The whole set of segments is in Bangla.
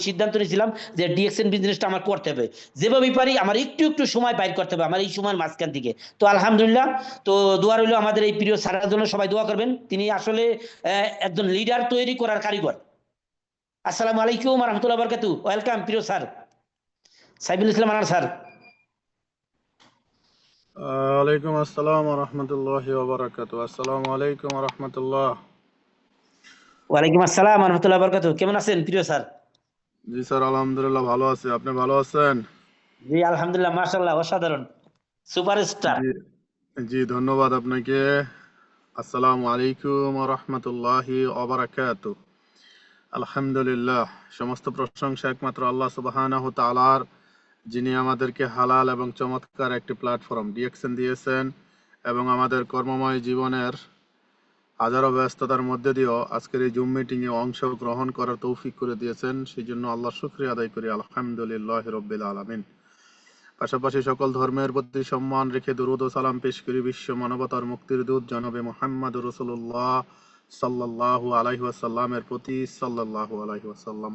সিদ্ধান্ত নিয়েছিলাম যে ডিএক্সএন বিজনেসটা আমার করতে হবে, যেভাবেই পারি আমার একটু একটু সময় বাইর করতে হবে আমার এই সময়ের মাঝখান থেকে। তো আলহামদুলিল্লাহ, তো দোয়া রইল আমাদের এই প্রিয় স্যারের জন্য, সবাই দোয়া করবেন। তিনি আসলে একজন লিডার তৈরি করার কারিগর। আসসালামু আলাইকুম রহমতুল্লাহ বরকাতু। ওয়েলকাম প্রিয় স্যার সাইফুল ইসলাম আনার স্যার। ওয়ালাইকুম আসসালাম ওয়া রাহমাতুল্লাহি ওয়া বারাকাতুহু। আসসালামু আলাইকুম ওয়া রাহমাতুল্লাহ। ওয়ালাইকুম আসসালাম রহমতুল্লাহ বরকাতু। কেমন আছেন প্রিয় স্যার? জি স্যার, আলহামদুলিল্লাহ ভালো আছি। আপনি ভালো আছেন? জি আলহামদুলিল্লাহ, মাশাআল্লাহ, অসাধারণ, সুপারস্টার। জি জি, ধন্যবাদ আপনাকে। আসসালামু আলাইকুম ওয়া রাহমাতুল্লাহি ওয়া বারাকাতুহু। আলহামদুলিল্লাহ, সমস্ত প্রশংসা একমাত্র আল্লাহ সুবহানাহু তাআলার, যিনি আমাদেরকে হালাল এবং চমৎকার একটি প্ল্যাটফর্ম ডিএক্সএন দিয়েছেন এবং আমাদের কর্মময় জীবনের হাজারো ব্যস্ততার মধ্যে দিয়েও আজকের এই জুম মিটিংয়ে অংশগ্রহণ করার তৌফিক করে দিয়েছেন। সেই জন্য আল্লাহর শুকরিয়া আদায় করি, আলহামদুলিল্লাহ রাব্বিল আলামিন। পাশাপাশি সকল ধর্মের প্রতি সম্মান রেখে দরুদ ও সালাম পেশ করি বিশ্ব মানবতার মুক্তির দূত জনাবে মুহাম্মদ রাসূলুল্লাহ সাল্লাল্লাহু আলাইহি ওয়াসাল্লামের প্রতি, সাল্লাল্লাহু আলাইহি ওয়াসাল্লাম।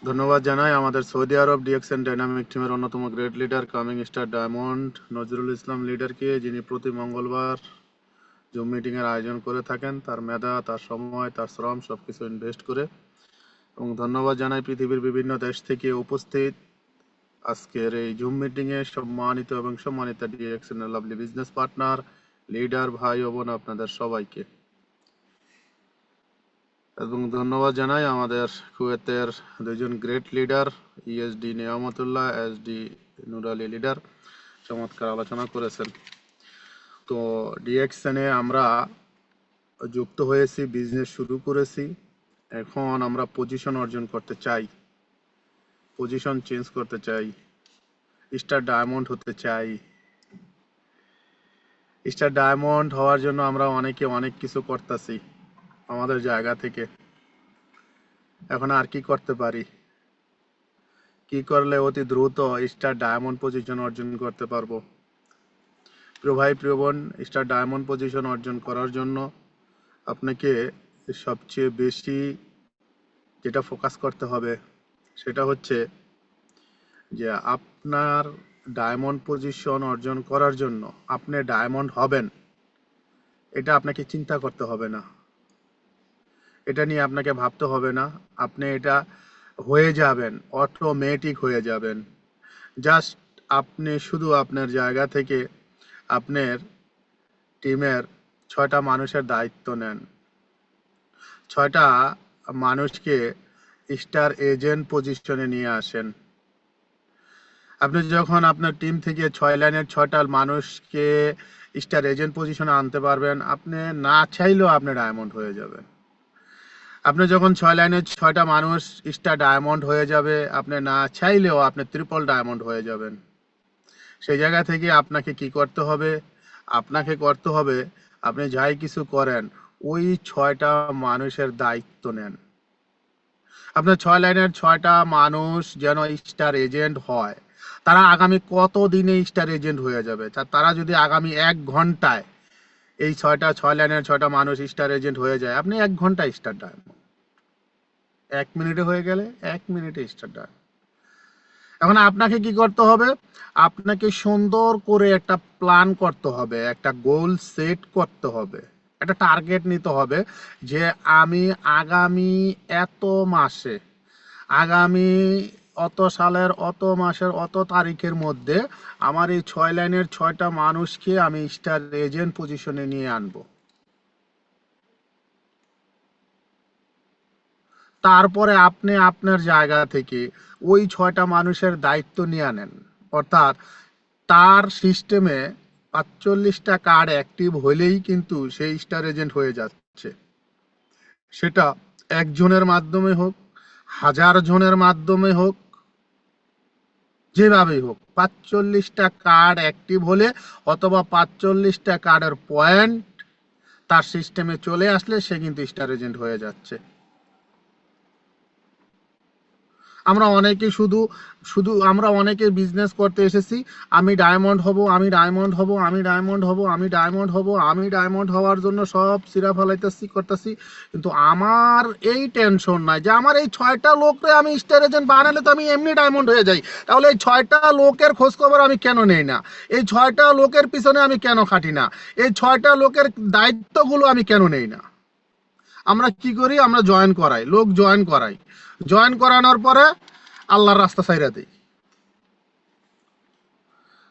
ধন্যবাদ জানাই আমাদের সৌদি আরব ডিএক্সএন ডাইনামিক টিমের অন্যতম great leader coming star diamond Nazrul Islam লিডারকে, যিনি প্রতি মঙ্গলবার জুম মিটিং এর আয়োজন করে থাকেন, তার মেধা, তার সময়, তার শ্রম সবকিছু ইনভেস্ট করে। এবং ধন্যবাদ জানাই পৃথিবীর বিভিন্ন দেশ থেকে উপস্থিত আজকের এই জুম মিটিং এ সম্মানিত এবং সম্মানিত ডিএক্সএন এর লাভলি বিজনেস পার্টনার, লিডার ভাই ও বোন, আপনাদের সবাইকে। এবং ধন্যবাদ জানাই আমাদের কুয়েতের দুইজন great leader, ESD Niamatullah, SD Nur Ali leader, চমৎকার আলোচনা করেছেন। তো ডিএক্সএন এ আমরা যুক্ত হয়েছি, বিজনেস শুরু করেছি। এখন আমরা পজিশন অর্জন করতে চাই, পজিশন চেঞ্জ করতে চাই, স্টার ডায়মন্ড হতে চাই। স্টার ডায়মন্ড হওয়ার জন্য আমরা অনেকে অনেক কিছু করতেছি আমাদের জায়গা থেকে। এখন আর কি করতে পারি, কি করলে অতি দ্রুত স্টার ডায়মন্ড পজিশন অর্জন করতে পারবো? প্রিয় ভাই, প্রিয় বোন, স্টার ডায়মন্ড পজিশন অর্জন করার জন্য আপনাকে সবচেয়ে বেশি যেটা ফোকাস করতে হবে সেটা হচ্ছে যে আপনার ডায়মন্ড পজিশন অর্জন করার জন্য আপনি ডায়মন্ড হবেন, এটা আপনাকে চিন্তা করতে হবে না, এটা নিয়ে আপনাকে ভাবতে হবে না। আপনি এটা হয়ে যাবেন, অটোমেটিক হয়ে যাবেন। জাস্ট আপনি শুধু আপনার জায়গা থেকে আপনার টিমের 6টা মানুষের দায়িত্ব নেন, 6টা মানুষকে স্টার এজেন্ট পজিশনে নিয়ে আসেন। আপনি যখন আপনার টিম থেকে 6 লাইনের 6টা মানুষকে স্টার এজেন্ট পজিশনে আনতে পারবেন, আপনি না চাইলেও আপনি ডায়মন্ড হয়ে যাবেন। আপনি যখন 6 লাইনের 6টা মানুষ স্টার ডায়মন্ড হয়ে যাবে, আপনি না চাইলেও আপনি ট্রিপল ডায়মন্ড হয়ে যাবেন। সেই জায়গা থেকে আপনাকে কি করতে হবে? আপনাকে করতে হবে, আপনি যাই কিছু করেন ওই 6টা মানুষের দায়িত্ব নেন। আপনার 6 লাইনের 6টা মানুষ যেন স্টার এজেন্ট হয়। তারা আগামী কত দিনে স্টার এজেন্ট হয়ে যাবে? তারা যদি আগামী 1 ঘন্টায় এই 6 লাইনের 6টা মানুষ স্টার এজেন্ট হয়ে যায়, আপনি 1 ঘন্টায় স্টার ডায়মন্ড। 1 মিনিটে হয়ে গেলে 1 মিনিটে স্টার ডায়মন্ড। এখন আপনাকে কি করতে হবে? আপনাকে সুন্দর করে একটা প্ল্যান করতে হবে, একটা গোল সেট করতে হবে, একটা টার্গেট নিতে হবে যে আমি আগামী এত মাসে, আগামী অত সালের অত মাসের অত তারিখের মধ্যে আমার এই 6 লাইনের 6টা মানুষকে আমি স্টার এজেন্ট পজিশনে নিয়ে আনবো। তারপরে আপনি আপনার জায়গা থেকে ওই 6টা মানুষের দায়িত্ব নিয়ে নেন। অর্থাৎ তার সিস্টেমে 45টা কার্ড অ্যাক্টিভ হলেই কিন্তু সেই স্টার এজেন্ট হয়ে যাচ্ছে। সেটা একজনের মাধ্যমে হোক, 1000 জনের মাধ্যমে হোক, যেভাবেই হোক, 45টা কার্ড অ্যাক্টিভ হলে অথবা 45টা কার্ডের পয়েন্ট তার সিস্টেমে চলে আসলে সে কিন্তু স্টার এজেন্ট হয়ে যাচ্ছে। আমরা অনেকে শুধু শুধু আমরা অনেকে বিজনেস করতে এসেছি, আমি ডায়মন্ড হব, আমি ডায়মন্ড হব, আমি ডায়মন্ড হব, আমি ডায়মন্ড হব, আমি ডায়মন্ড হওয়ার জন্য সব সিরা ফেলাইতেছি করতেছি। কিন্তু আমার এই টেনশন নাই যে আমার এই 6টা লোকরে আমি স্টার এজেন্ট বানালে তো আমি এমনি ডায়মন্ড হয়ে যাই। তাহলে এই 6টা লোকের খোঁজ খবর আমি কেন নেই না? এই 6টা লোকের পিছনে আমি কেন খাটি না? এই 6টা লোকের দায়িত্বগুলো আমি কেন নেই না? আমরা কি করি? আমরা জয়েন করাই, লোক জয়েন করাই, জয়েন করানোর পরে আল্লাহর রাস্তা ছাইরা দেই।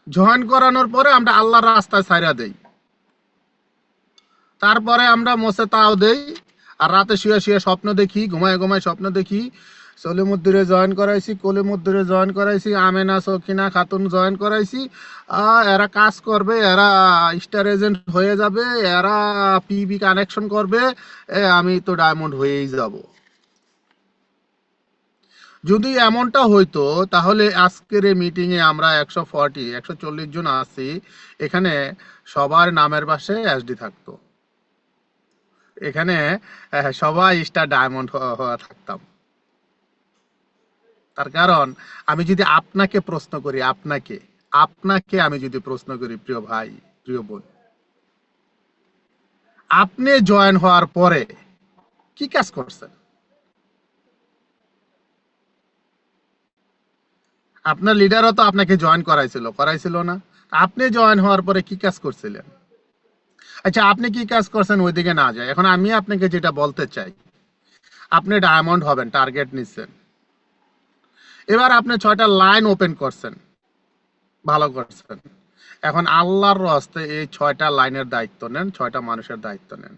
জয়েন করানোর পরে আমরা আল্লাহর রাস্তায় ছাইরা দেই, তারপরে আমরা মোসে তাও দেই, আর রাতে শুয়ে শুয়ে স্বপ্ন দেখি, ঘুমায় ঘুমায় স্বপ্ন দেখি সলিমুদ্দিরে জয়েন করাইছি, কলিমুদ্দিরে জয়েন করাইছি, আমেনা সকিনা খাতুন জয়েন করাইছি, এরা কাজ করবে, এরা স্টার এজেন্ট হয়ে যাবে, এরা পিবি কানেকশন করবে, আমি তো ডায়মন্ড হয়েই যাব। যদি এমনটা হইতো তাহলে আজকের এই মিটিং এ আমরা 140 জন আছি, এখানে সবার নামের পাশে এসডি থাকতো, এখানে সবাই স্টার ডায়মন্ড হওয়া থাকতাম। তার কারণ আমি যদি আপনাকে প্রশ্ন করি, আপনাকে আপনাকে আমি যদি প্রশ্ন করি, প্রিয় ভাই প্রিয় বোন, আপনি জয়েন হওয়ার পরে কি কাজ করছেন? আপনার লিডারও তো আপনাকে জয়েন করাইছিল না? আপনি জয়েন হওয়ার পরে কি কাজ করছিলেন? আচ্ছা, আপনি কি কাজ করছেন ওইদিকে না যায়, এখন আমি আপনাকে যেটা বলতে চাই, আপনি ডায়মন্ড হবেন, টার্গেট নিচ্ছেন, এবার আপনি 6টা লাইন ওপেন করছেন, ভালো করছেন। এখন আল্লাহর রাস্তে এই 6টা লাইনের দায়িত্ব নেন, 6টা মানুষের দায়িত্ব নেন,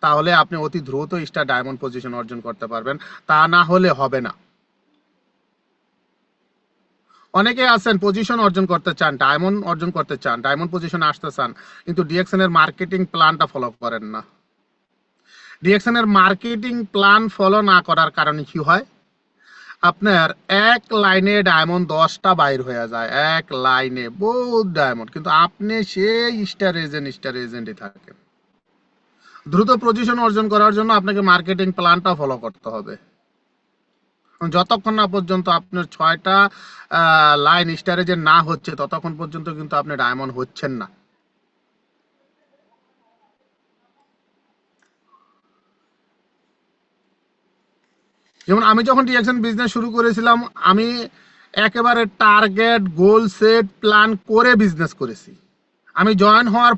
তাহলে আপনি অতি দ্রুত স্টার ডায়মন্ড পজিশন অর্জন করতে পারবেন। তা না হলে হবে না। অনেকে আছেন পজিশন অর্জন করতে চান, ডায়মন্ড অর্জন করতে চান, ডায়মন্ড পজিশনে আসতে চান, কিন্তু ডিএক্সএন এর মার্কেটিং প্ল্যানটা ফলো করেন না। ডিএক্সএন এর মার্কেটিং প্ল্যান ফলো না করার কারণে কি হয়? আপনার এক লাইনে ডায়মন্ড 10টা বাইর হয়ে যায়, এক লাইনে বহুত ডায়মন্ড, কিন্তু আপনি সেই স্টার এজেন্টই থাকেন। দ্রুত পজিশন অর্জন করার জন্য আপনাকে মার্কেটিং প্ল্যানটা ফলো করতে হবে। যতক্ষণ না পর্যন্ত আপনার 6টা লাইন স্টার এজেন্ট না হচ্ছে, ততক্ষণ পর্যন্ত কিন্তু আপনি ডায়মন্ড হচ্ছেন না। যেমন আমি যখন ডিএক্সএন বিজনেস শুরু করেছিলাম, আমি একেবারে টার্গেট গোল সেট প্ল্যান করে বিজনেস করেছি। আমি জয়েন হওয়ার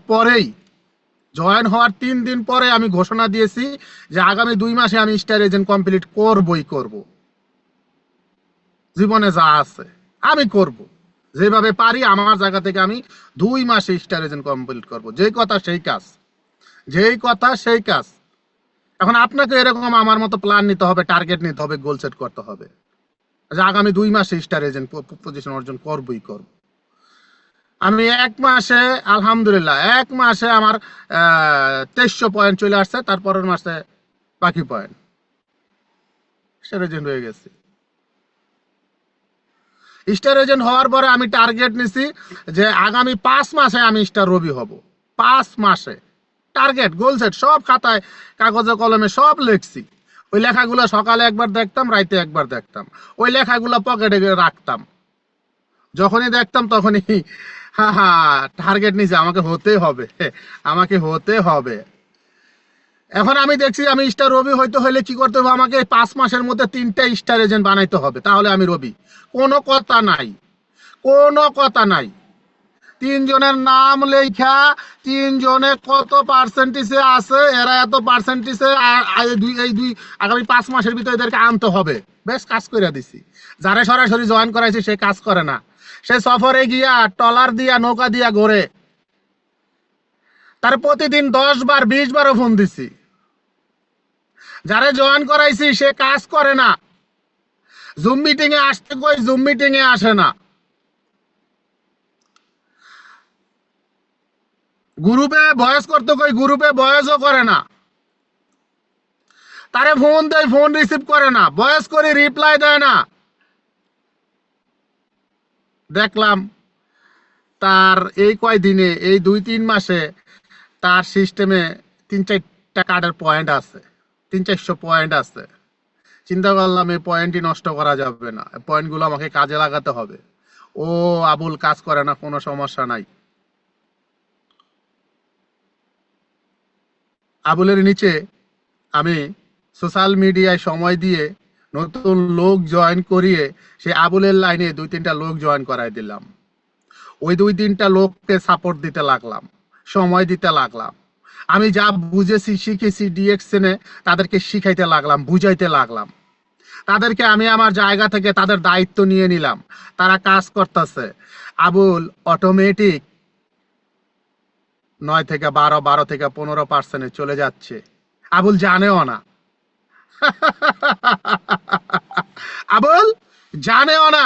3 দিন পরে আমি ঘোষণা দিয়েছি যে আগামী 2 মাসে আমি স্টার এজেন্ট কমপ্লিট করবই করব। জীবনে যা আছে আমি করব, যেভাবে পারি আমার জায়গা থেকে আমি 2 মাসে স্টার এজেন্ট কমপ্লিট করব। যেই কথা সেই কাজ, যেই কথা সেই কাজ। এখন আপনাকে এরকম আমার মতো প্ল্যান নিতে হবে, টার্গেট নিতে হবে, গোল সেট করতে হবে যে আগামী 2 মাসে স্টার এজেন্ট পজিশন অর্জন করবই করব। আমি 1 মাসে আলহামদুলিল্লাহ 1 মাসে আমার 2300 পয়েন্ট চলে আসছে, তারপরের মাসে বাকি পয়েন্ট স্টার এজেন্ট হয়ে গেছি। স্টার এজেন্ট হওয়ার পরে আমি টার্গেট নিছি যে আগামী 5 মাসে আমি স্টার রবি হব। 5 মাসে টার্গেট গোল সেট সব খাতায় কাগজে কলমে সব লিখছি। ওই লেখাগুলো সকালে একবার দেখতাম, রাইতে একবার দেখতাম, ওই লেখাগুলো পকেটে রাখতাম। যখনই দেখতাম তখনই টার্গেট নিছে, আমাকে হতে হবে, আমাকে হতে হবে। এখন আমি দেখছি আমি স্টার রবি হইতে হলে কি করতে হবে? আমাকে 5 মাসের মধ্যে 3টা স্টার এজেন্ট বানাইতে হবে, তাহলে আমি রবি। কোনো কথা নাই, কোনো কথা নাই। 3 জনের নাম লেখা, 3 জনে কত পার্সেন্টেজে আছে, এরা এত পার্সেন্টেজে, এই দুই আগামী 5 মাসের ভিতরে এদেরকে আনতে হবে। বেশ কাজ করে দিছি। যারা সরাসরি জয়েন করাইছে সে কাজ করে না, সে সফরে গিয়া ট্রলার দিয়া নৌকা দিয়া ঘোরে। তার প্রতিদিন 10 বার 20 বারও ফোন দিছি। যারা জয়েন করাইছি সে কাজ করে না, জুম মিটিং এ আসতে কই জুম মিটিং এ আসে না, গ্রুপে ভয়েস করতে কই গ্রুপে ভয়েসও করে না, তারে ফোন দেয় ফোন রিসিভ করে না, ভয়েস করে রিপ্লাই দেয় না। দেখলাম তার এই কয়দিনে, এই 2-3 মাসে তার সিস্টেমে 3-4টা কার্ডের পয়েন্ট আছে, 300-400 পয়েন্ট আছে। চিন্তা করলাম এই পয়েন্টই নষ্ট করা যাবে না, পয়েন্টগুলো আমাকে কাজে লাগাতে হবে। ও আবুল কাজ করে না, কোনো সমস্যা নাই। আবুলের নিচে আমি সোশ্যাল মিডিয়ায় সময় দিয়ে নতুন লোক জয়েন করিয়ে সে আবুলের লাইনে 2-3টা লোক জয়েন করাই দিলাম। ওই 2-3টা লোককে সাপোর্ট দিতে লাগলাম, সময় দিতে লাগলাম। আমি যা বুঝেছি শিখেছি ডিএক্সএনে তাদেরকে শিখাইতে লাগলাম, বুঝাইতে লাগলাম। তাদেরকে আমি আমার জায়গা থেকে তাদের দায়িত্ব নিয়ে নিলাম, তারা কাজ করতেছে। আবুল অটোমেটিক 9 থেকে 12, 12 থেকে 15% চলে যাচ্ছে। আবুল জানেও না। আবুল জানেও না,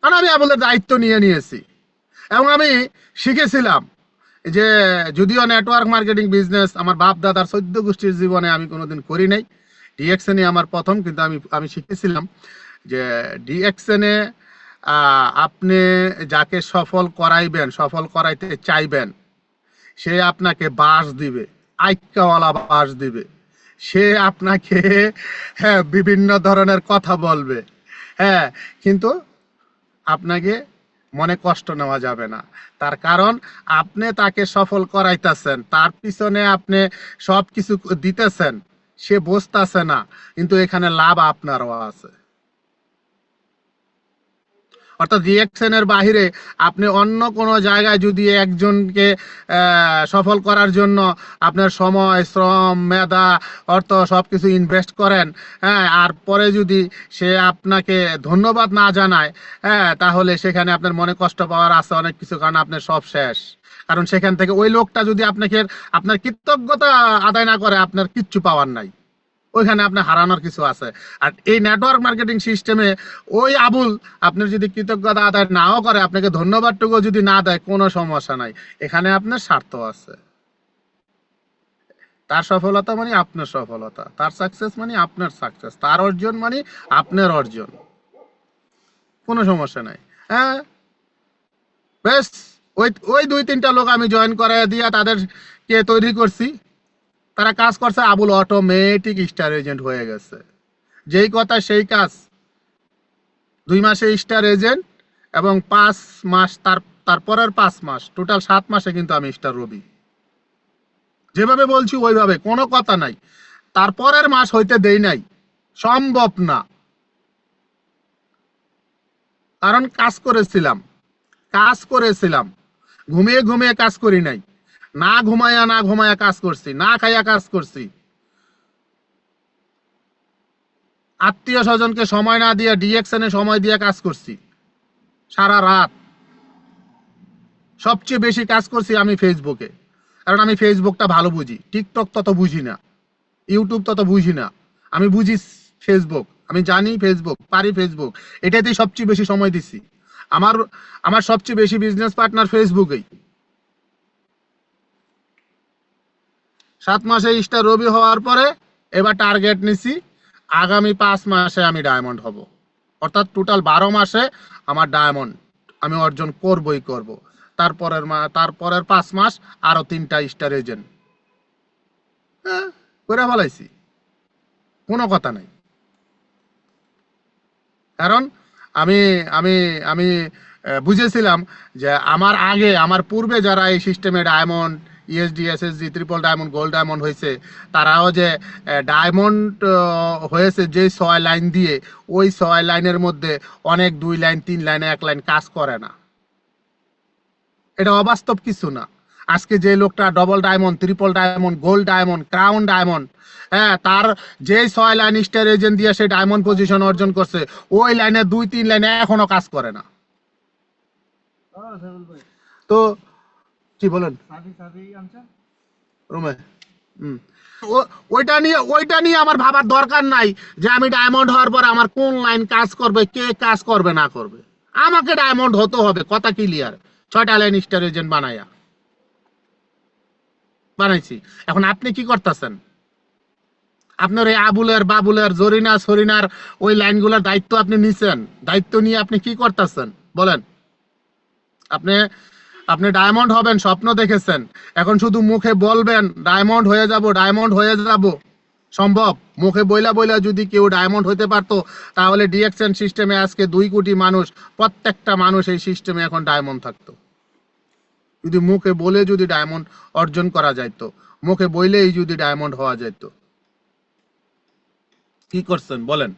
কারণ আমি আবুলের দায়িত্ব নিয়ে নিয়েছি। এবং আমি শিখেছিলাম যে যদিও নেটওয়ার্ক মার্কেটিং বিজনেস আমার বাপ দাদার 14 গোষ্ঠীর জীবনে আমি কোনোদিন করি নাই, ডিএক্সএনই আমার প্রথম। কিন্তু আমি শিখেছিলাম যে ডিএক্সএনে আপনি যাকে সফল করাইবেন, সফল করাইতে চাইবেন, সে আপনাকে বাস দিবে, আইক্কাওয়ালা বাস দিবে। সে আপনাকে বিভিন্ন ধরনের কথা বলবে, হ্যাঁ, কিন্তু আপনাকে মনে কষ্ট নেওয়া যাবে না। তার কারণ আপনি তাকে সফল করাইতেছেন, তার পিছনে আপনি সবকিছু দিতেছেন, সে বুঝতেছে না, কিন্তু এখানে লাভ আপনারও আছে। অর্থাৎ রিঅ্যাকশনের বাহিরে আপনি অন্য কোনো জায়গায় যদি একজনকে সফল করার জন্য আপনার সময়, শ্রম, মেধা, অর্থ সবকিছু ইনভেস্ট করেন, হ্যাঁ, আর পরে যদি সে আপনাকে ধন্যবাদ না জানায়, হ্যাঁ, তাহলে সেখানে আপনার মনে কষ্ট পাওয়ার আছে অনেক কিছু, কারণ আপনার সব শেষ। কারণ সেখান থেকে ওই লোকটা যদি আপনার কৃতজ্ঞতা আদায় না করে, আপনার কিচ্ছু পাওয়ার নাই, ওইখানে আপনার হারানোর কিছু আছে। আর এই নেটওয়ার্ক মার্কেটিং সিস্টেমে ওই আবুল আপনার যদি কৃতজ্ঞতা আদায় নাও করে, আপনাকে ধন্যবাদটুকু যদি না দেয়, কোনো সমস্যা নাই, এখানে আপনার স্বার্থ আছে। তার সফলতা মানে আপনার সফলতা, তার সাকসেস মানে আপনার সাকসেস, তার অর্জন মানে আপনার অর্জন, কোনো সমস্যা নাই। হ্যাঁ, বেশ, ওই 2-3টা লোক আমি জয়েন করাই দিয়া তাদেরকে তৈরি করছি, তারা কাজ করছে। আবুল অটোমেটিক স্টার এজেন্ট হয়ে গেছে। যেই কথা সেই কাজ। 2 মাসে স্টার এজেন্ট এবং 5 মাস, তারপরের 5 মাস, টোটাল 7 মাসে কিন্তু আমি স্টার রবি। যেভাবে বলছি ওইভাবে, কোনো কথা নাই। তারপরের মাস হইতে দেই নাই, সম্ভব না। কারণ কাজ করেছিলাম, ঘুমিয়ে ঘুমিয়ে কাজ করি নাই, না ঘুমায়া কাজ করছি, না খাইয়া কাজ করছি। আত্মীয় স্বজনকে সময় না দিয়ে ডিএক্সএনে সময় দিয়ে কাজ করছি সারা রাত। সবচেয়ে বেশি কাজ করছি আমি ফেসবুকে, কারণ আমি ফেসবুকটা ভালো বুঝি, টিকটক তত বুঝি না, ইউটিউব তত বুঝি না। আমি বুঝি ফেসবুক, আমি জানি ফেসবুক, পারি ফেসবুক, এটাতেই সবচেয়ে বেশি সময় দিছি। আমার সবচেয়ে বেশি বিজনেস পার্টনার ফেসবুকেই। 7 মাসে স্টার রবি হওয়ার পরে এবার টার্গেট নিছি আগামী 5 মাসে আমি ডায়মন্ড হব। অর্থাৎ টোটাল 12 মাসে আমার ডায়মন্ড আমি অর্জন করবই করব। তারপরের 5 মাস আরো 3টা স্টার এজেন্ট করে ফেলাইছি, কোনো কথা নাই। কারণ আমি আমি আমি বুঝেছিলাম যে আমার পূর্বে যারা এই সিস্টেমে diamond, ESD, SSD, triple diamond, gold diamond হয়েছে, তারাও যে ডায়মন্ড হয়েছে যে 6 লাইন দিয়ে, ওই 6 লাইনের মধ্যে অনেক 2 লাইন, 3 লাইনে 1 লাইন কাজ করে না। এটা অবাস্তব কিছু না। আজকে যে লোকটা double diamond, triple diamond, gold diamond, crown diamond, হ্যাঁ, তার যে 6 লাইন স্টার এজেন্ট দিয়ে সে ডায়মন্ড পজিশন অর্জন করছে, ওই লাইনে 2-3 লাইনে এখনো কাজ করে না। তো কি বলেন রুমে, ওইটা নিয়ে আমার ভাবার দরকার নাই যে আমি ডায়মন্ড হওয়ার পর আমার কোন লাইন কাজ করবে, কে কাজ করবে না করবে। আমাকে ডায়মন্ড হতে হবে, কথা ক্লিয়ার। 6টা লাইন স্টার এজেন্ট বানাইছি। এখন আপনি কি করতেছেন? আপনার এই আবুলের, বাবুলের, জরিনা, সরিনার ওই লাইনগুলোর দায়িত্ব আপনি নিছেন। দায়িত্ব নিয়ে আপনি কি করতেছেন বলেন? আপনি ডায়মন্ড হবেন স্বপ্ন দেখেছেন, এখন শুধু মুখে বলবেন ডায়মন্ড হয়ে যাব, ডায়মন্ড হয়ে যাব, সম্ভব? মুখে বইলা বইলা যদি কেউ ডায়মন্ড হতে পারতো তাহলে ডিএক্সএন সিস্টেমে আজকে 2 কোটি মানুষ, প্রত্যেকটা মানুষ এই সিস্টেমে এখন ডায়মন্ড থাকতো। যদি মুখে বলে যদি ডায়মন্ড অর্জন করা যাইতো, মুখে বইলেই যদি ডায়মন্ড হওয়া যাইতো। কি করছেন বলেন?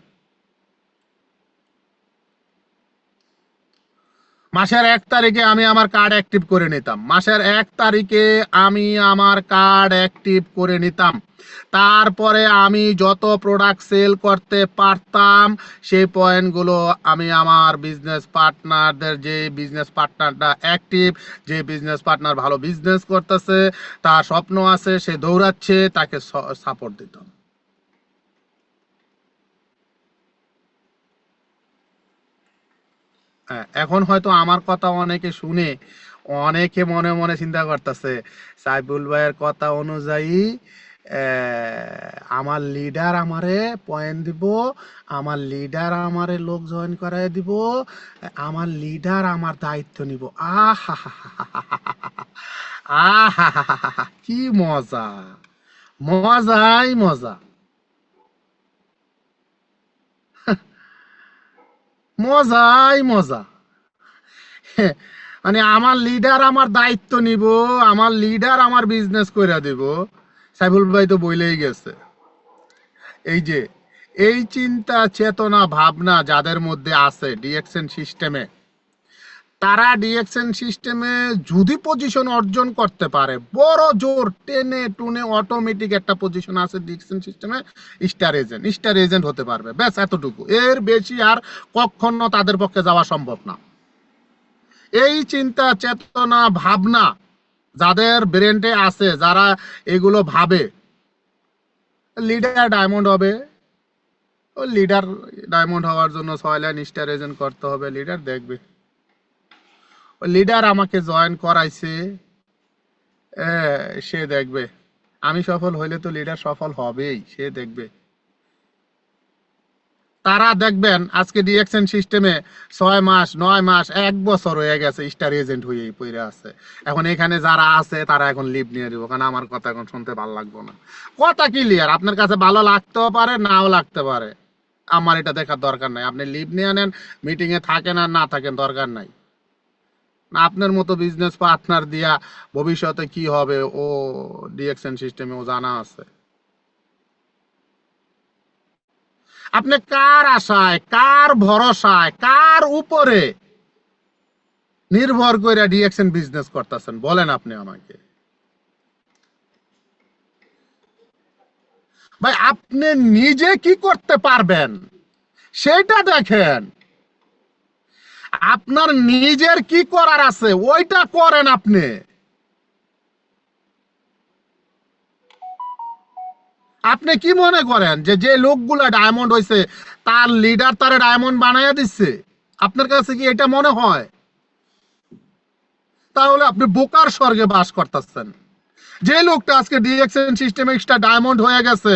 মাসের 1 তারিখে আমি আমার কার্ড অ্যাক্টিভ করে নিতাম, মাসের 1 তারিখে আমি আমার কার্ড অ্যাক্টিভ করে নিতাম। তারপরে আমি যত প্রোডাক্ট সেল করতে পারতাম সেই পয়েন্টগুলো আমি আমার বিজনেস পার্টনারদের, যে বিজনেস পার্টনারটা অ্যাক্টিভ, যে বিজনেস পার্টনার ভালো বিজনেস করতেছে, তার স্বপ্ন আছে, সে দৌড়াচ্ছে, তাকে সাপোর্ট দিতাম। হ্যাঁ, এখন হয়তো আমার কথা অনেকে শুনে অনেকে মনে মনে চিন্তা করতেছে সাইফুল ভাইয়ের কথা অনুযায়ী আমার লিডার আমারে পয়েন্ট দিব, আমার লিডার আমারে লোক জয়েন করায় দিব, আমার লিডার আমার দায়িত্ব নিব। আহা, আহা, কি মজা, মজাই মজা, মজাই মজা। মানে আমার লিডার আমার দায়িত্ব নিব, আমার লিডার আমার বিজনেস করে দিব। সাইফুল ভাই তো বইলেই গেছে। এই যে এই চিন্তা চেতনা ভাবনা যাদের মধ্যে আছে ডিএক্সএন সিস্টেমে, তারা ডিএক্সএন সিস্টেমে যদি পজিশন অর্জন করতে পারে, বড় জোর টেনে টুনে অটোমেটিক একটা পজিশন আছে ডিএক্সএন সিস্টেমে, স্টার এজেন্ট হতে পারবে। ব্যাস এতটুকু, এর বেশি আর কখনো তাদের পক্ষে যাওয়া সম্ভব না। এই চিন্তা চেতনা ভাবনা যাদের ব্রেনটে আছে, যারা এগুলো ভাবে, লিডার ডায়মন্ড হবে। ও লিডার ডায়মন্ড হওয়ার জন্য 6 লাইন স্টার এজেন্ট করতে হবে, লিডার দেখবে। ও লিডার আমাকে জয়েন করাইছে, সে দেখবে। আমি সফল হইলে তো লিডার সফল হবেই, সে দেখবে। তারা দেখবেন আজকে ডিএক্সএন সিস্টেমে 6 মাস 9 মাস 1 বছর হয়ে গেছে স্টার এজেন্ট হয়ে পড়ে আছে। এখন এখানে যারা আছে তারা এখন লিভ নিয়ে দিব, কারণ আমার কথা এখন শুনতে ভালো লাগবে না। কথা ক্লিয়ার, আপনার কাছে ভালো লাগতেও পারে, নাও লাগতে পারে, আমার এটা দেখার দরকার নাই। আপনি লিভ নিয়ে নেন, মিটিং এ থাকেন আর না থাকেন, দরকার নাই। আপনার মতো বিজনেস পার্টনার দিয়া ভবিষ্যতে কি হবে ও ডিএক্সএন সিস্টেমে ও জানা আছে। আপনি কার আশায়, কার ভরসায়, কার উপরে নির্ভর করে ডিএক্সএন বিজনেস করতেছেন বলেন আপনি আমাকে। ভাই আপনি নিজে কি করতে পারবেন সেটা দেখেন, আপনার নিজের কি করার আছে ওইটা করেন। আপনি আপনি কি মনে করেন যে যে লোকগুলা ডায়মন্ড হইছে তার লিডার তারে ডায়মন্ড বানাইয়া দিচ্ছে? আপনার কাছে কি এটা মনে হয়? তাহলে আপনি বোকার স্বর্গে বাস করতেছেন। যে লোকটা আজকে ডিএক্সএন সিস্টেমে এক্সট্রা ডায়মন্ড হয়ে গেছে,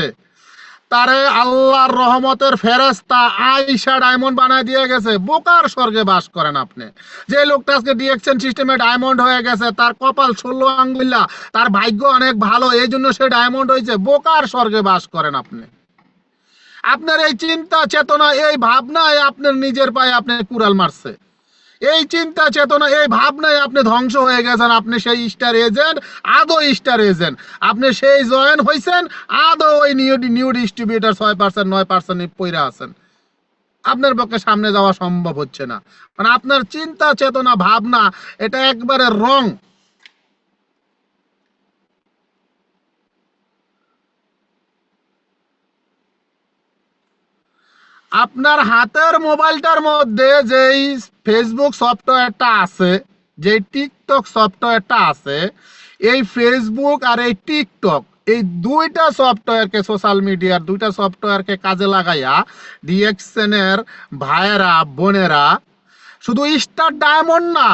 তারে আল্লাহর রহমতের ফেরেশতা আয়েশা ডায়মন্ড বানায় দিয়ে গেছে, বোকার স্বর্গে বাস করেন আপনি। যে লোকটা আজকে ডিএক্সএন সিস্টেমে ডায়মন্ড হয়ে গেছে, তার কপাল 16 আঙ্গুল্লা, তার ভাগ্য অনেক ভালো, এই জন্য সে ডায়মন্ড হয়েছে, বোকার স্বর্গে বাস করেন আপনি। আপনার এই চিন্তা চেতনা, এই ভাবনায় আপনার নিজের পায়ে আপনি কুড়াল মারছে। এই চিন্তা চেতনা, এই ভাবনায় আপনি ধ্বংস হয়ে গেছেন। আপনি সেই স্টার এজেন্ট, আদৌ স্টার এজেন্ট, আপনি সেই জয়েন হয়েছেন, আদৌ ওই নিউ ডিস্ট্রিবিউটার 6% 9% পইরা আছেন। আপনার পক্ষে সামনে যাওয়া সম্ভব হচ্ছে না, মানে আপনার চিন্তা চেতনা ভাবনা এটা একবারে রং। আপনার হাতের মোবাইলটার মধ্যে যেই ফেসবুক সফটওয়্যারটা আছে, যে টিকটক সফটওয়্যারটা আছে, এই ফেসবুক আর এই টিকটক, এই দুইটা সফটওয়্যারকে, সোশ্যাল মিডিয়ার দুইটা সফটওয়্যারকে কাজে লাগাইয়া ডিএক্সএন এর ভাইয়েরা বোনেরা শুধু স্টার ডায়মন্ড না,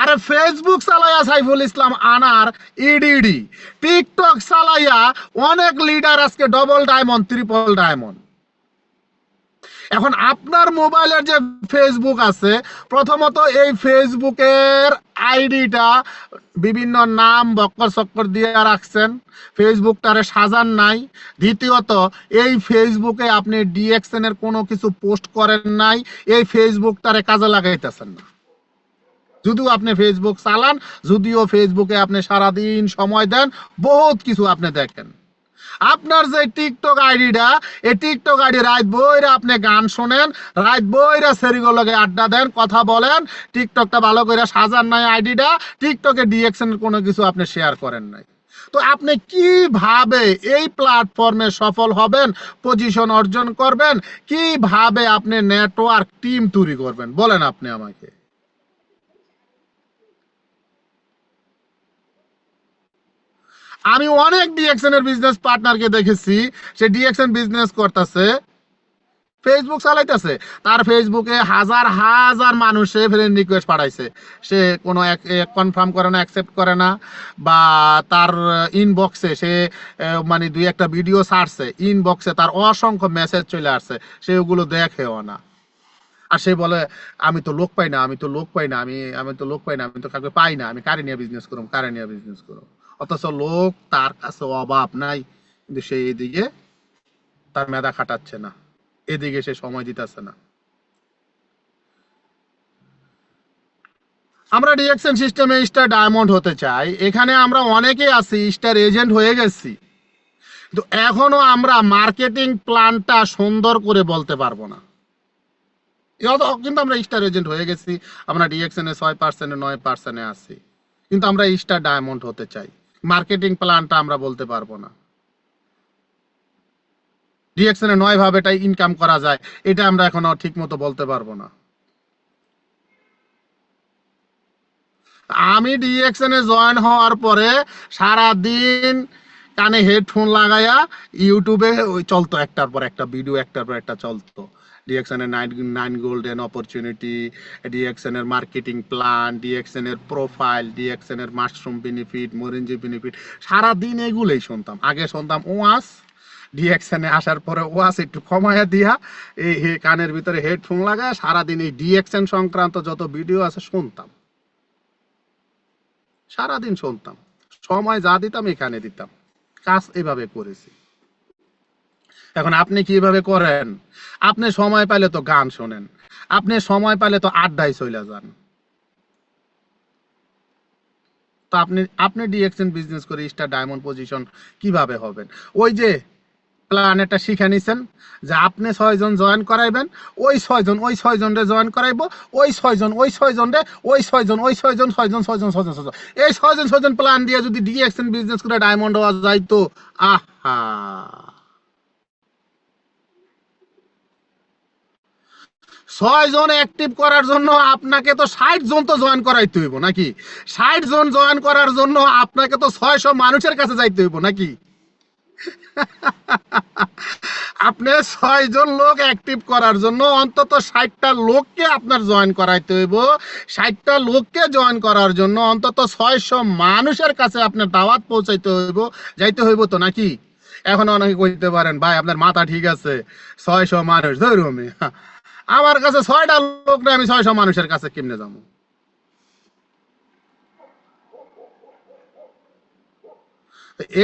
আরে ফেসবুক চালাইয়া সাইফুল ইসলাম আনার ইডিডি, টিকটক চালাইয়া অনেক লিডার আজকে ডবল ডায়মন্ড, ট্রিপল ডায়মন্ড। এখন আপনার মোবাইলের যে ফেসবুক আছে, প্রথমত এই ফেসবুকের আইডিটা বিভিন্ন নাম বক্কর চক্কর দিয়ে রাখছেন, ফেসবুকটারে সাজান নাই। দ্বিতীয়ত এই ফেসবুকে আপনি ডিএক্সএন এর কোনো কিছু পোস্ট করেন নাই, এই ফেসবুকটারে কাজে লাগাইতেছেন না। যদিও আপনি ফেসবুক চালান, যদিও ফেসবুকে আপনি সারাদিন সময় দেন, বহুত কিছু আপনি দেখেন। আপনার যে টিকটক আইডিটা, এই টিকটক আইডি রাত বইরা আপনি গান শোনেন, রাত বইরা সেরিগুলোকে আড্ডা দেন, কথা বলেন, টিকটকটা ভালো করে সাজান নাই আইডিটা, টিকটকে ডিএক্সএন কোনো কিছু আপনি শেয়ার করেন নাই। তো আপনি কিভাবে এই প্ল্যাটফর্মে সফল হবেন, পজিশন অর্জন করবেন, কিভাবে আপনি নেটওয়ার্ক টিম তৈরি করবেন বলেন আপনি আমাকে। আমি অনেক ডিএক্সএন এর বিজনেস পার্টনারকে দেখেছি, সে ডিএক্সএন বিজনেস করতেছে, ফেসবুক চালাইতেছে, তার ফেসবুকে হাজার হাজার মানুষে ফ্রেন্ড রিকোয়েস্ট পাঠাইছে, সে কোনো কনফার্ম করে না, অ্যাকসেপ্ট করে না, বা তার ইনবক্সে সে মানে দুই একটা ভিডিও ছাড়ছে, ইনবক্সে তার অসংখ্য মেসেজ চলে আসছে, সে ওগুলো দেখেও না। আর সে বলে আমি তো লোক পাই না, আমি তো লোক পাই না, আমি তো লোক পাই না, আমি তো কাউকে পাই না, আমি কারে নিয়ে বিজনেস করুম, কারে নিয়ে বিজনেস করুম। অথচ লোক তার কাছে অভাব নাই, কিন্তু সে এদিকে তার মেধা খাটাচ্ছে না, এদিকে সে সময় দিতেছে না। আমরা ডিএক্সএন সিস্টেমে স্টার ডায়মন্ড হতে চাই, এখানে আমরা অনেকেই আছি স্টার এজেন্ট হয়ে গেছি, কিন্তু এখনো আমরা মার্কেটিং প্ল্যানটা সুন্দর করে বলতে পারবো না। কিন্তু আমরা স্টার এজেন্ট হয়ে গেছি, আমরা ডিএক্সএন এ 6% 9% আছি, কিন্তু আমরা স্টার ডায়মন্ড হতে চাই, মার্কেটিং প্ল্যানটা আমরা বলতে পারবো না। ডিএক্সএন এ 9 ভাবে এটাই ইনকাম করা যায়, এটা আমরা এখনো ঠিক মতো বলতে পারবো না। আমি ডিএক্সএন এ জয়েন হওয়ার পরে সারা দিন কানে হেডফোন লাগাইয়া ইউটিউবে ওই চলতো একটার পর একটা ভিডিও, একটার পর একটা চলতো, ডিএক্সএন এর 9 গোল্ডেন অপরচুনিটি, ডিএক্সএন এর মার্কেটিং প্ল্যান, ডিএক্সএন এর প্রোফাইল, ডিএক্সএন এর মাশরুম বেনিফিট, মরিঞ্জি বেনিফিট, সারা দিন এগুলোই শুনতাম। আগে শুনতাম ওয়াস, ডিএক্সএন এ আসার পরে ওয়াস একটু কমায়া দিয়া এই কানের ভিতরে হেডফোন লাগায় সারাদিন এই ডিএক্সএন সংক্রান্ত যত ভিডিও আছে শুনতাম, সারাদিন শুনতাম, সময় যা দিতাম এখানে দিতাম, কাজ এভাবে করেছি। এখন আপনি কিভাবে করেন? আপনি সময় পাইলে তো গান শোনেন, আপনি সময় পাইলে তো আড্ডায় চলে যান, তো আপনি আপনি ডিএক্সএন বিজনেস করে স্টার ডায়মন্ড পজিশন কিভাবে হবেন? ওই যে প্ল্যানেটটা শিখে নিছেন যে আপনি 6 জন জয়েন করাইবেন, ওই 6 জন ওই 6 জনরে জয়েন করাইবো, ওই 6 জন ওই 6 জনরে, ওই 6 জন ওই 6 জন 6 জন 6 জন 6 জন 6 জন, এই 6 জন প্ল্যান দিয়ে যদি ডিএক্সএন বিজনেস করে ডায়মন্ড হওয়া যাইতো, আহা, 6 জন অ্যাক্টিভ করার জন্য আপনাকে তো 60 জন তো জয়েন করাইতে হইব নাকি? 60 জন জয়েন করার জন্য আপনাকে তো 600 মানুষের কাছে যাইতে হইব নাকি? আপনি 6 জন লোক অ্যাক্টিভ করার জন্য অন্তত 60টা লোককে আপনার জয়েন করাইতে হইব, 60টা লোককে জয়েন করার জন্য অন্তত 600 মানুষের কাছে আপনার দাওয়াত পৌঁছাইতে হইব, যাইতে হইব তো নাকি? এখন অনেকে কইতে পারেন ভাই আপনার মাথা ঠিক আছে, 600 মানুষ ধরুন, আমি আমার কাছে 6টা লোক না, আমি 600 মানুষের কাছে কেমনে যাবো?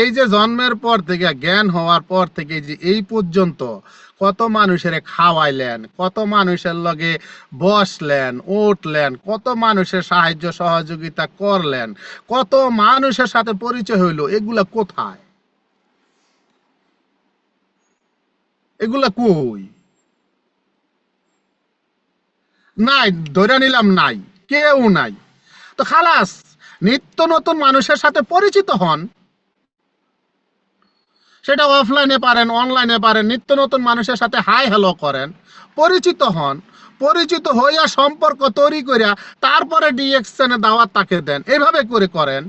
এই যে জন্মের পর থেকে জ্ঞান হওয়ার পর থেকে যে এই পর্যন্ত কত মানুষের খাওয়াইলেন, কত মানুষের লগে বসলেন উঠলেন, কত মানুষের সাহায্য সহযোগিতা করলেন, কত মানুষের সাথে পরিচয় হইলো, এগুলা কোথায়? এগুলা কই? নাই, ধরে নিলাম নাই, কেউ নাই, তো খালাস, নিত্য নতুন মানুষের সাথে পরিচিত হন, সেটা অফলাইনে পারেন অনলাইনে পারেন, নিত্য নতুন মানুষের সাথে হাই হ্যালো করেন, পরিচিত হন, পরিচিত হইয়া সম্পর্ক তৈরি করিয়া তারপরে ডিএক্সএন এ দাওয়াত তাকে দেন, এইভাবে করে করেন।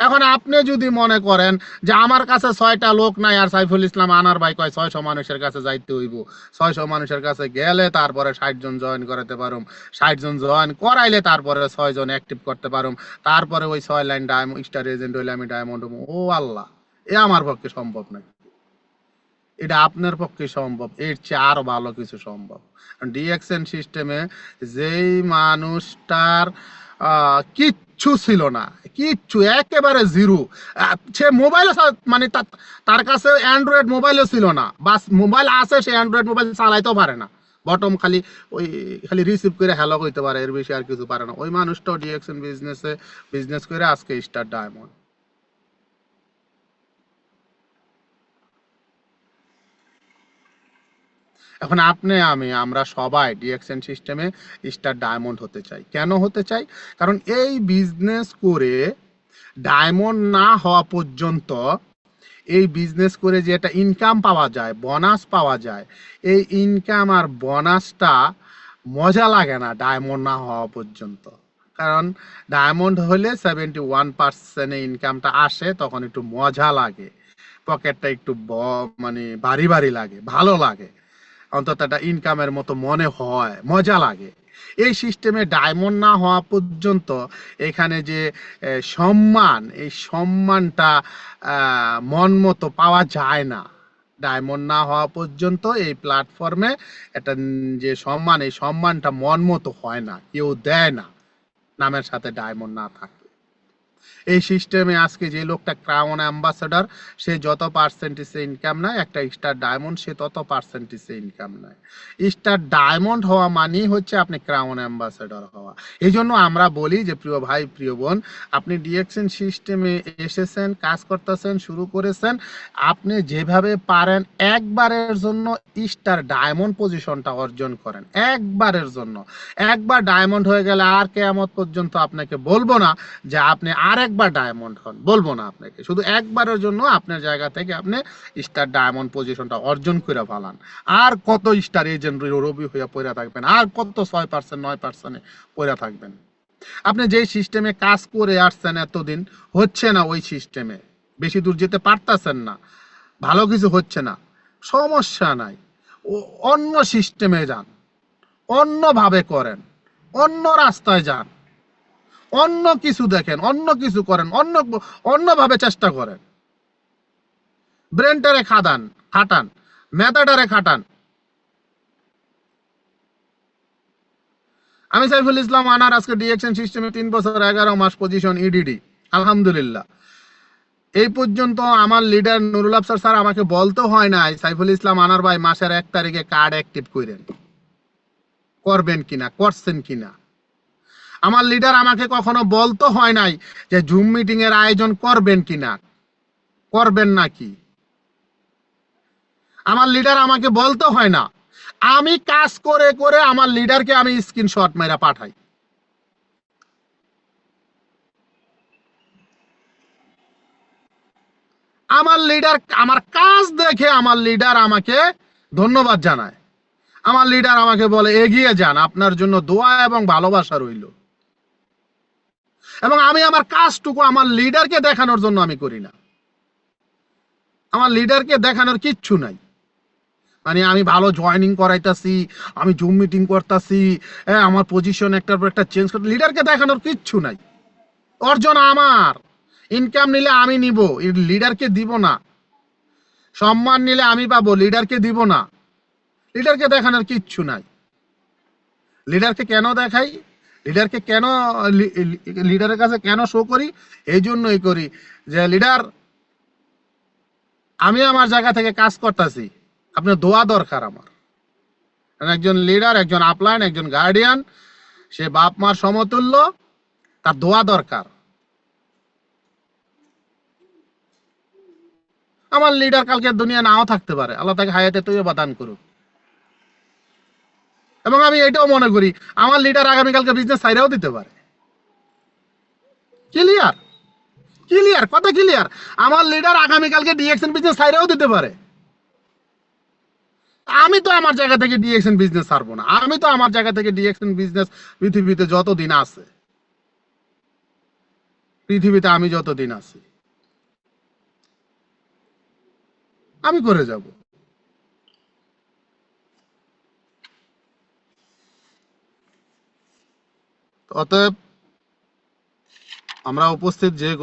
এখন আপনি যদি মনে করেন যে আমার কাছে 6টা লোক নাই, আর সাইফুল ইসলাম আনার ভাই কয় 600 মানুষের কাছে যাইতে হইব, 600 মানুষের কাছে গেলে তারপরে 60 জন জয়েন করাতে পারুম, 60 জন জয়েন করাইলে তারপরে 6 জন অ্যাক্টিভ করতে পারুম, তারপরে ওই 6 লাইন ডায়মন্ড স্টার এজেন্ট হইলে আমি ডায়মন্ড হবো। ও আল্লাহ, এ আমার পক্ষে সম্ভব নাকি? এটা আপনার পক্ষে সম্ভব, এর চেয়ে আরো ভালো কিছু সম্ভব। ডিএক্সএন সিস্টেমে যেই মানুষটার কিচ্ছু ছিল না, কিচ্ছু একেবারে জিরো, সে মোবাইল মানে তার কাছে অ্যান্ড্রয়েড মোবাইলও ছিল না, বাস মোবাইল আছে, সে অ্যান্ড্রয়েড মোবাইল চালাইতেও পারে না, বটম খালি ওই খালি রিসিভ করে হ্যালো করতে পারে, এর বেশি আর কিছু পারে না। ওই মানুষটাও ডিএক্সএন বিজনেস করে আজকে স্টার ডায়মন্ড। এখন আপনি আমরা সবাই ডিএক্সএন সিস্টেমে স্টার ডায়মন্ড হতে চাই। কেন হতে চাই? কারণ এই বিজনেস করে ডায়মন্ড না হওয়া পর্যন্ত, এই বিজনেস করে যে একটা ইনকাম পাওয়া যায়, বোনাস পাওয়া যায়, এই ইনকাম আর বোনাসটা মজা লাগে না ডায়মন্ড না হওয়া পর্যন্ত। কারণ ডায়মন্ড হলে 71% ইনকামটা আসে, তখন একটু মজা লাগে, পকেটটা একটু মানে ভারী ভারী লাগে, ভালো লাগে, অন্তত একটা ইনকামের মতো মনে হয়, মজা লাগে। এই সিস্টেমে ডায়মন্ড না হওয়া পর্যন্ত এখানে যে সম্মান, এই সম্মানটা মন মতো পাওয়া যায় না। ডায়মন্ড না হওয়া পর্যন্ত এই প্ল্যাটফর্মে একটা যে সম্মান, এই সম্মানটা মন মতো হয় না, কেউ দেয় না নামের সাথে ডায়মন্ড না থাকে। এই সিস্টেমে আজকে যে লোকটা ক্রাউন অ্যাম্বাসেডর, সে যত পার্সেন্টেজে ইনকাম নেয়, একটা স্টার ডায়মন্ড সে তত পার্সেন্টেজে ইনকাম নেয়। স্টার ডায়মন্ড হওয়া মানেই হচ্ছে আপনি ক্রাউন অ্যাম্বাসেডর হওয়া। এই জন্য আমরা বলি যে প্রিয় ভাই, প্রিয় বোন, আপনি ডিএক্সএন সিস্টেমে এসেছেন, কাজ করতেছেন, শুরু করেছেন, আপনি যেভাবে পারেন একবারের জন্য স্টার ডায়মন্ড পজিশনটা অর্জন করেন, একবারের জন্য। একবার ডায়মন্ড হয়ে গেলে আর কিয়ামত পর্যন্ত আপনাকে বলবো না যে আপনি আরেকবার ডায়মন্ড হন, বলবো না আপনাকে, শুধু একবারের জন্য আপনার জায়গা থেকে আপনি স্টার ডায়মন্ড পজিশনটা অর্জন করে ফেলান। আর কত স্টার এজেন্ট রবি হইয়া পড়ে থাকবেন, আর কত 6% 9% পড়ে থাকবেন? আপনি যেই সিস্টেমে কাজ করে আসছেন এতদিন, হচ্ছে না ওই সিস্টেমে, বেশি দূর যেতে পারতেছেন না, ভালো কিছু হচ্ছে না, সমস্যা নাই, অন্য সিস্টেমে যান, অন্যভাবে করেন, অন্য রাস্তায় যান, অন্য কিছু দেখেন, অন্য কিছু করেন, অন্যভাবে চেষ্টা করেন, ব্রেনটারে খাটান, মেধাটারে খাটান। আমি সাইফুল ইসলাম আনার, আজকে ডিএক্সএন সিস্টেমে 3 বছর 11 মাস পজিশন ইডিডি, আলহামদুলিল্লাহ। এই পর্যন্ত আমার লিডার নুরুল আফসার স্যার আমাকে বলতে হয় নাই সাইফুল ইসলাম আনার ভাই মাসের 1 তারিখে কার্ড অ্যাক্টিভ করেন, করবেন কিনা, করছেন কিনা। আমার লিডার আমাকে কখনো বলতে হয় নাই যে জুম মিটিং এর আয়োজন করবেন কিনা, করবেন নাকি। আমার লিডার আমাকে বলতে হয় না, আমি কাজ করে করে আমার লিডারকে আমি স্ক্রিনশট মেরা পাঠাই। আমার লিডার আমার কাজ দেখে আমার লিডার আমাকে ধন্যবাদ জানায়, আমার লিডার আমাকে বলে এগিয়ে যান, আপনার জন্য দোয়া এবং ভালোবাসা রইল। এবং আমি আমার কাজটুকু আমার লিডারকে দেখানোর জন্য আমি করি না, আমার লিডারকে দেখানোর কিচ্ছু নাই। মানে আমি ভালো জয়েনিং করাইতাছি, আমি জুম মিটিং করতেছি, আমার পজিশন একটার পর একটা চেঞ্জ করতে, লিডারকে দেখানোর কিচ্ছু নাই। অর্জন আমার, ইনকাম নিলে আমি নিব, লিডারকে দিব না। সম্মান নিলে আমি পাবো, লিডারকে দিব না। লিডারকে দেখানোর কিচ্ছু নাই। লিডারকে কেন দেখাই, লিডারকে কেন লিডারের কাছে কেন শো করি? এই জন্যই করি যে লিডার, আমি আমার জায়গা থেকে কাজ করতেছি, আপনার দোয়া দরকার আমার। একজন লিডার, একজন আপলাইন, একজন গার্ডিয়ান, সে বাপ মার সমতুল্য, তার দোয়া দরকার। আমার লিডার কালকে দুনিয়া নাও থাকতে পারে, আল্লাহ তাকে হায়াতে তৈয়বা দান করুক। এবং আমি এটাও মনে করি আমার লিডার আগামীকালকে বিজনেস ছাইড়াও দিতে পারে। ক্লিয়ার, ক্লিয়ার, কথা ক্লিয়ার। আমার লিডার আগামীকালকে ডিএক্সএন বিজনেস ছাইড়াও দিতে পারে। আমি তো আমার জায়গা থেকে ডিএক্সএন বিজনেস ছাড়বো না, আমি তো আমার জায়গা থেকে ডিএক্সএন বিজনেস পৃথিবীতে যতদিন আছে, পৃথিবীতে আমি যতদিন আছি আমি করে যাব। অতএব আমরা উপস্থিত যে